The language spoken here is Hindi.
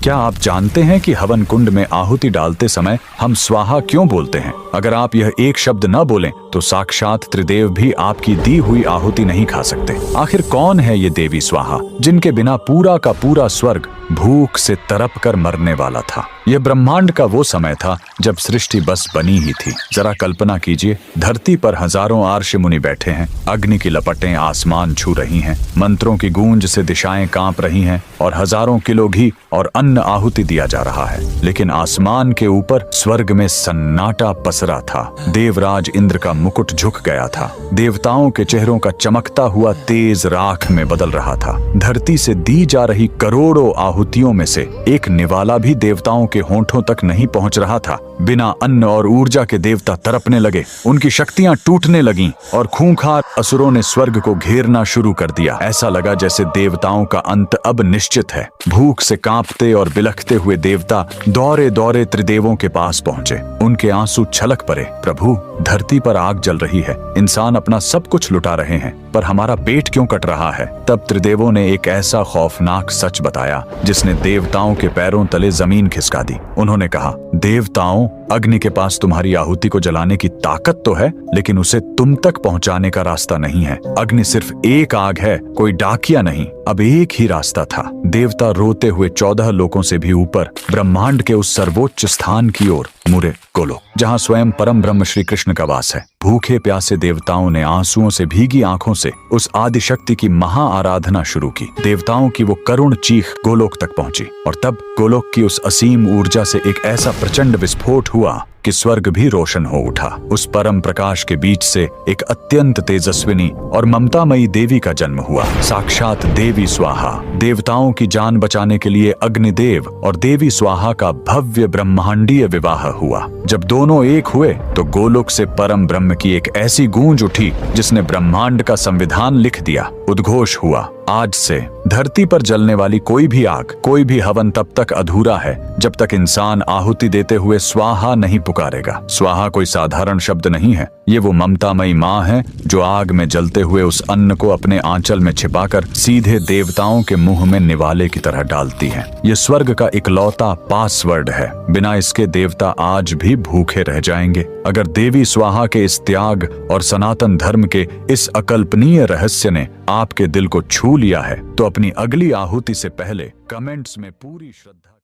क्या आप जानते हैं कि हवन कुंड में आहुति डालते समय हम स्वाहा क्यों बोलते हैं? अगर आप यह एक शब्द न बोलें तो साक्षात त्रिदेव भी आपकी दी हुई आहुति नहीं खा सकते। आखिर कौन है ये देवी स्वाहा, जिनके बिना पूरा का पूरा स्वर्ग भूख से तड़प कर मरने वाला था? यह ब्रह्मांड का वो समय था जब सृष्टि बस बनी ही थी। जरा कल्पना कीजिए, धरती पर हजारों आर्षि मुनि बैठे हैं, अग्नि की लपटें आसमान छू रही हैं, मंत्रों की गूंज से दिशाएं कांप रही हैं और हजारों किलो घी और अन्न आहुति दिया जा रहा है। लेकिन आसमान के ऊपर स्वर्ग में सन्नाटा पसरा था। देवराज इंद्र का मुकुट झुक गया था। देवताओं के चेहरों का चमकता हुआ तेज राख में बदल रहा था। धरती से दी जा रही करोड़ों आहुतियों में से एक निवाला भी देवताओं के होंठों तक नहीं पहुंच रहा था। बिना अन्न और ऊर्जा के देवता तड़पने लगे, उनकी शक्तियां टूटने लगीं और खूंखार असुरों ने स्वर्ग को घेरना शुरू कर दिया। ऐसा लगा जैसे देवताओं का अंत अब निश्चित है। भूख से कांपते और बिलखते हुए देवता दौड़े दौड़े त्रिदेवों के पास पहुंचे। उनके आंसू छलक पड़े। प्रभु, धरती पर आग जल रही है, इंसान अपना सब कुछ लुटा रहे हैं, पर हमारा पेट क्यों कट रहा है? तब त्रिदेवों ने एक ऐसा खौफनाक सच बताया जिसने देवताओं के पैरों तले जमीन खिसका दी। उन्होंने कहा, देवताओं, अग्नि के पास तुम्हारी आहुति को जलाने की ताकत तो है, लेकिन उसे तुम तक पहुंचाने का रास्ता नहीं है। अग्नि सिर्फ एक आग है, कोई डाकिया नहीं। अब एक ही रास्ता था। देवता रोते हुए 14 लोकों से भी ऊपर ब्रह्मांड के उस सर्वोच्च स्थान की ओर मुड़े, गोलोक, जहाँ स्वयं परम ब्रह्म श्री कृष्ण का वास है। भूखे प्यासे देवताओं ने आंसुओं से भीगी आंखों से उस आदिशक्ति की महा आराधना शुरू की। देवताओं की वो करुण चीख गोलोक तक पहुंची और तब गोलोक की उस असीम ऊर्जा से एक ऐसा प्रचंड विस्फोट हुआ कि स्वर्ग भी रोशन हो उठा। उस परम प्रकाश के बीच से एक अत्यंत तेजस्विनी और ममतामयी देवी का जन्म हुआ। साक्षात देवी स्वाहा। देवताओं की जान बचाने के लिए अग्निदेव और देवी स्वाहा का भव्य ब्रह्मांडीय विवाह हुआ। जब दोनों एक हुए तो गोलोक से परम ब्रह्म की एक ऐसी गूंज उठी जिसने ब्रह्मांड का संविधान लिख दिया। उद्घोष हुआ, आज से धरती पर जलने वाली कोई भी आग, कोई भी हवन तब तक अधूरा है जब तक इंसान आहुति देते हुए स्वाहा नहीं पुकारेगा। स्वाहा कोई साधारण शब्द नहीं है, ये वो ममतामयी माँ है जो आग में जलते हुए उस अन्न को अपने आंचल में छिपाकर सीधे देवताओं के मुंह में निवाले की तरह डालती है। ये स्वर्ग का इकलौता पासवर्ड है। बिना इसके देवता आज भी भूखे रह जाएंगे। अगर देवी स्वाहा के इस त्याग और सनातन धर्म के इस अकल्पनीय रहस्य ने आपके दिल को छू लिया है तो अपनी अगली आहुति से पहले कमेंट्स में पूरी श्रद्धा